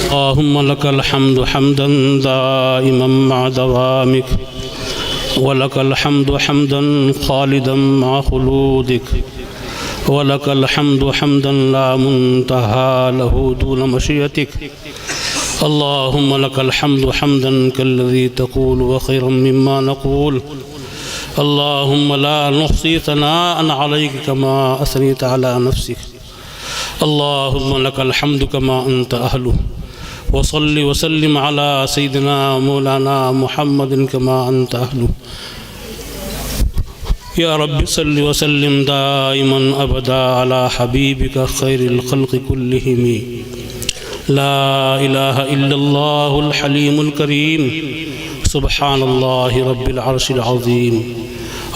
اللهم لك الحمد حمدا دائما مع دوامك، ولك الحمد حمدا خالدا مع خلودك، ولك الحمد حمدا لا منتهى له دون مشيئتك. اللهم لك الحمد حمدا كالذي تقول وخيرا مما نقول. اللهم لا نحصي ثناء عليك كما أثنيت على نفسك. اللهم لك الحمد كما أنت أهله. وصل وسلم على سيدنا مولانا محمد كما أنت أهله. يا رب صل وسلم دائما أبدا على حبيبك خير الخلق كلهم. لا إله إلا الله الحليم الكريم. سبحان الله رب العرش العظيم.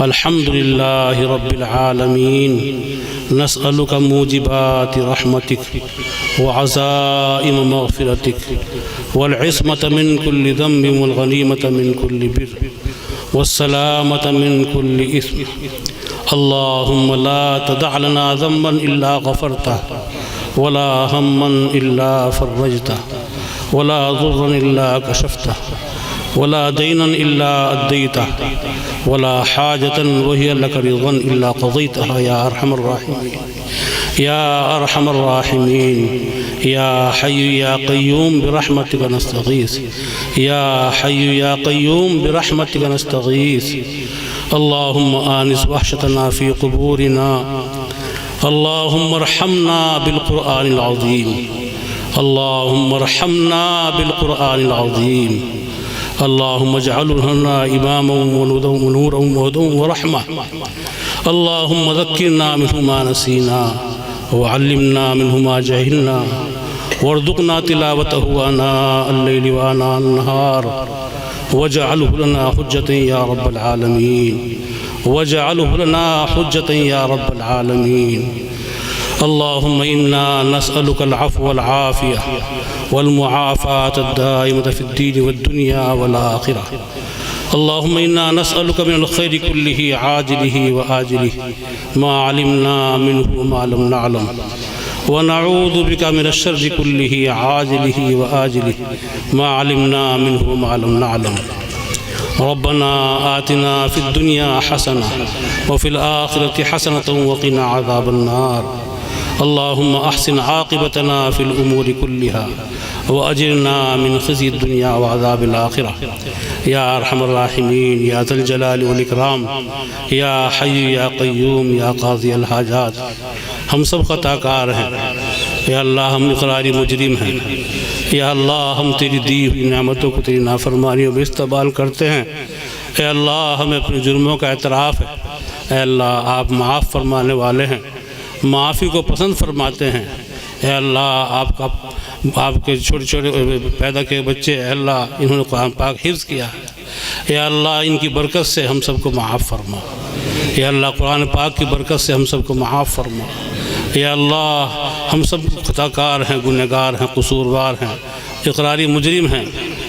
الحمد لله رب العالمين. نسألك موجبات رحمتك وعزائم مغفرتك والعصمة من كل ذنب والغنيمة من كل بر والسلامة من كل إثم. اللهم لا تدع لنا ذنبا إلا غفرته، ولا هما إلا فرجته، ولا ضرا إلا كشفته، ولا دينا إلا أديته، ولا حاجة وهي لك رضا إلا قضيتها يا أرحم الراحمين. يا أرحم الراحمين. يا حي يا قيوم برحمتك نستغيث. يا حي يا قيوم برحمتك نستغيث. اللهم آنس وحشتنا في قبورنا. اللهم ارحمنا بالقرآن العظيم. اللهم ارحمنا بالقرآن العظيم. اللهم اجعله لنا إماما ونورا وهدى ورحمة. اللهم ذكرنا منه ما نسينا، وعلمنا منه ما جهلنا، وارزقنا تلاوته آناء الليل وآناء النهار، واجعله لنا حجة يا رب العالمين. واجعله لنا حجة يا رب العالمين. اللهم إنا نسألك العفو والعافية والمعافاة الدائمة في الدين والدنيا والآخرة. اللهم إنا نسألك من الخير كله عاجله وآجله ما علمنا منه وما لم نعلم، ونعوذ بك من الشر كله عاجله وآجله ما علمنا منه وما لم نعلم. ربنا آتنا في الدنيا حسنة وفي الآخرة حسنة وقنا عذاب النار. اللهم أحسن عاقبتنا في الأمور كلها وأجرنا من خزي الدنيا وعذاب الآخرة يا أرحم الراحمين. يا ذا الجلال والإكرام. يا حي يا قيوم يا قاضي الحاجات. ہم سب خطا کار ہیں یا اللہ، ہم اقراری مجرم ہیں یا اللہ، ہم تیری دی ہوئی نعمتوں کو تیری نافرمانیوں میں استعمال کرتے ہیں. اے اللہ، ہمیں اپنے جرموں کا اعتراف ہے. اے اللہ، آپ معاف فرمانے والے ہیں، معافی کو پسند فرماتے ہیں. اے اللہ، آپ کے چھوٹے چھوٹے پیدا کیے بچے، اے اللہ، انہوں نے قرآن پاک حفظ کیا ہے. اے اللہ، ان کی برکت سے ہم سب کو معاف فرما. اے اللہ، قرآن پاک کی برکت سے ہم سب کو معاف فرما. اے اللہ، ہم سب خطا کار ہیں، گنہگار ہیں، قصوروار ہیں، اقراری مجرم ہیں.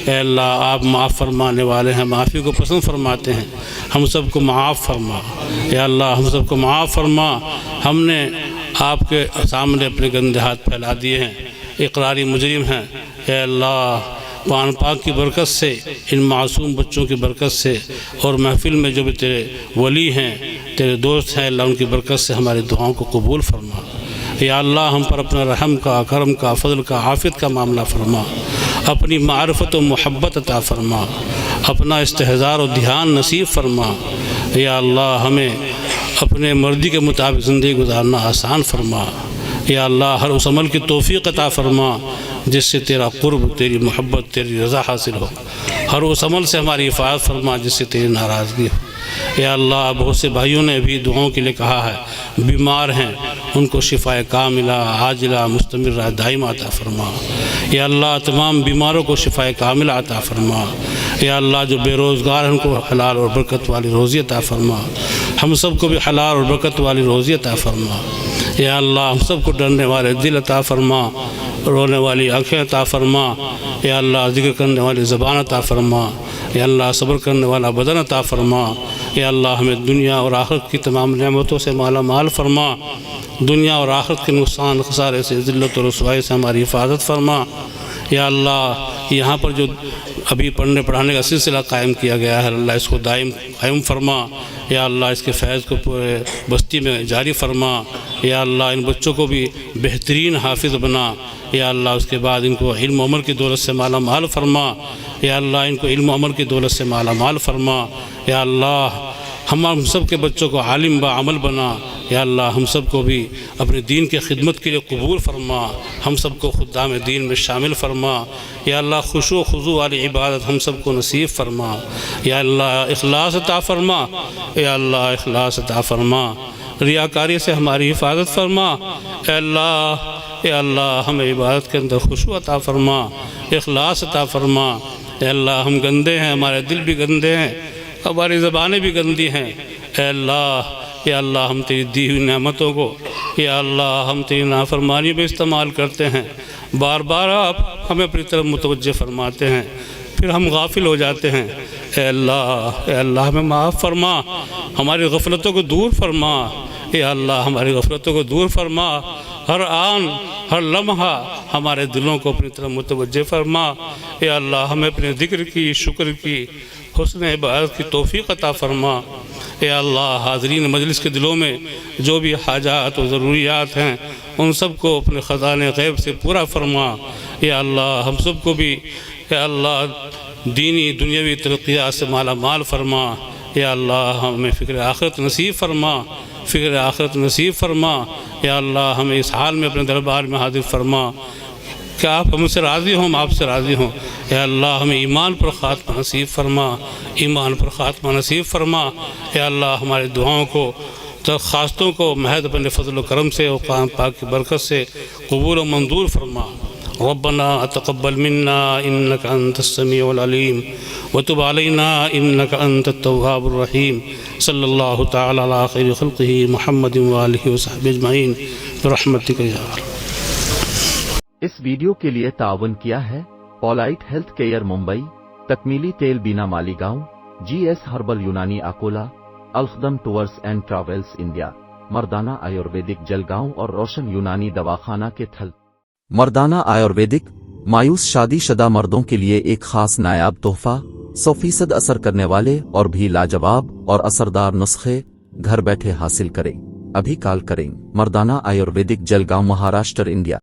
اے اللہ، آپ معاف فرمانے والے ہیں، معافی کو پسند فرماتے ہیں. ہم سب کو معاف فرما. اے اللہ، ہم سب کو معاف فرما. ہم نے آپ کے سامنے اپنے گندے ہاتھ پھیلا دیے ہیں، اقراری مجرم ہیں. اے اللہ، قرآن پاک کی برکت سے، ان معصوم بچوں کی برکت سے، اور محفل میں جو بھی تیرے ولی ہیں، تیرے دوست ہیں، اللہ ان کی برکت سے ہماری دعاؤں کو قبول فرما. یا اللہ، ہم پر اپنا رحم کا، کرم کا، فضل کا، عافیت کا معاملہ فرما. اپنی معرفت و محبت عطا فرما. اپنا استحضار و دھیان نصیب فرما. یا اللہ، ہمیں اپنے مرضی کے مطابق زندگی گزارنا آسان فرما. یا اللہ، ہر اس عمل کی توفیق عطا فرما جس سے تیرا قرب، تیری محبت، تیری رضا حاصل ہو. ہر اس عمل سے ہماری حفاظت فرما جس سے تیری ناراضگی ہو. یا اللہ، بہت سے بھائیوں نے بھی دعاؤں کے لیے کہا ہے، بیمار ہیں، ان کو شفاء کاملہ، عاجلہ، مستمرہ، دائمہ عطا فرما. یا اللہ، تمام بیماروں کو شفاء کاملہ عطا فرما. یا اللہ، جو بے روزگار ہیں ان کو حلال اور برکت والی روزی عطا فرما. ہم سب کو بھی حلال اور برکت والی روزی عطا فرما. یا اللہ، ہم سب کو ڈرنے والے دل عطا فرما، رونے والی آنکھیں عطا فرما. یا اللہ، ذکر کرنے والی زبان عطا فرما. یا اللہ، صبر کرنے والا بدن عطا فرما. یا اللہ ہمیں دنیا اور آخرت کی تمام نعمتوں سے مالا مال فرما، دنیا اور آخرت کے نقصان خسارے سے، ذلت و رسوائی سے ہماری حفاظت فرما۔ یا اللہ یہاں پر جو ابھی پڑھنے پڑھانے کا سلسلہ قائم کیا گیا ہے، اللہ اس کو دائم قائم فرما۔ یا اللہ اس کے فیض کو پورے بستی میں جاری فرما۔ یا اللہ ان بچوں کو بھی بہترین حافظ بنا۔ یا اللہ اس کے بعد ان کو علم و عمل کی دولت سے مالا مال فرما۔ یا اللہ ان کو علم و عمل کی دولت سے مالا مال فرما۔ یا اللہ ہم سب کے بچوں کو عالم با عمل بنا۔ یا اللہ ہم سب کو بھی اپنے دین کی خدمت کے لیے قبول فرما، ہم سب کو خدام دین میں شامل فرما۔ یا اللہ خشوع و خضوع والی عبادت ہم سب کو نصیب فرما۔ یا اللہ اخلاص عطا فرما۔ یا اللہ اخلاص عطا فرما، ریاکاری سے ہماری حفاظت فرما۔ اے اللہ اے اللہ ہمیں عبادت کے اندر خشوع عطا فرما، اخلاص عطا فرما۔ اے اللہ ہم گندے ہیں، ہمارے دل بھی گندے ہیں، ہماری زبانیں بھی گندی ہیں۔ اے اللہ یا اللہ ہم تیری دی ہوئی نعمتوں کو یا اللہ ہم تیری نافرمانی میں استعمال کرتے ہیں، بار بار آپ ہمیں اپنی طرف متوجہ فرماتے ہیں، پھر ہم غافل ہو جاتے ہیں۔ اے اللہ ہمیں معاف فرما، ہماری غفلتوں کو دور فرما۔ اے اللہ ہماری غفلتوں کو دور فرما، ہر آن ہر لمحہ ہمارے دلوں کو اپنی طرف متوجہ فرما۔ اے اللہ ہمیں اپنے ذکر کی، شکر کی، حسن عبادت کی توفیق عطا فرما۔ اے اللہ حاضرین مجلس کے دلوں میں جو بھی حاجات و ضروریات ہیں ان سب کو اپنے خزانے غیب سے پورا فرما۔ یا اللہ ہم سب کو بھی اے اللہ دینی دنیاوی ترقیات سے مالا مال فرما۔ یا اللہ ہمیں فکر آخرت نصیب فرما، فکر آخرت نصیب فرما۔ یا اللہ ہمیں اس حال میں اپنے دربار میں حاضر فرما کہ آپ ہم سے راضی ہوں، ہم آپ سے راضی ہوں۔ یا اللہ ہمیں ایمان پر خاتمہ نصیب فرما، ایمان پر خاتمہ نصیب فرما۔ یا اللہ ہماری دعاؤں کو، درخواستوں کو محض اپنے فضل و کرم سے اور قرآن پاک کی برکت سے قبول و منظور فرما۔ ربنا تقبل منا انك انت السميع العليم وتب علينا انك انت التواب الرحيم صلی اللہ تعالی علی خیر خلقہ محمد وآلہ وصحبہ اجمعین برحمتک یا ارحم۔ اس ویڈیو کے لیے تعاون کیا ہے پولائٹ ہیلتھ کیئر ممبئی، تکمیلی تیل بینا Malegaon, G S herbal Unani Akola, الخدم ٹورز اینڈ ٹریولز انڈیا، مردانہ آیورویدک جلگاؤں اور روشن یونانی دواخانہ کے تھل۔ مردانہ آیورویدک مایوس شادی شدہ مردوں کے لیے ایک خاص نایاب تحفہ، 100% اثر کرنے والے اور بھی لاجواب اور اثردار نسخے گھر بیٹھے حاصل کریں۔ ابھی کال کریں۔ مردانہ آیورویدک جلگاؤں، مہاراشٹر، انڈیا۔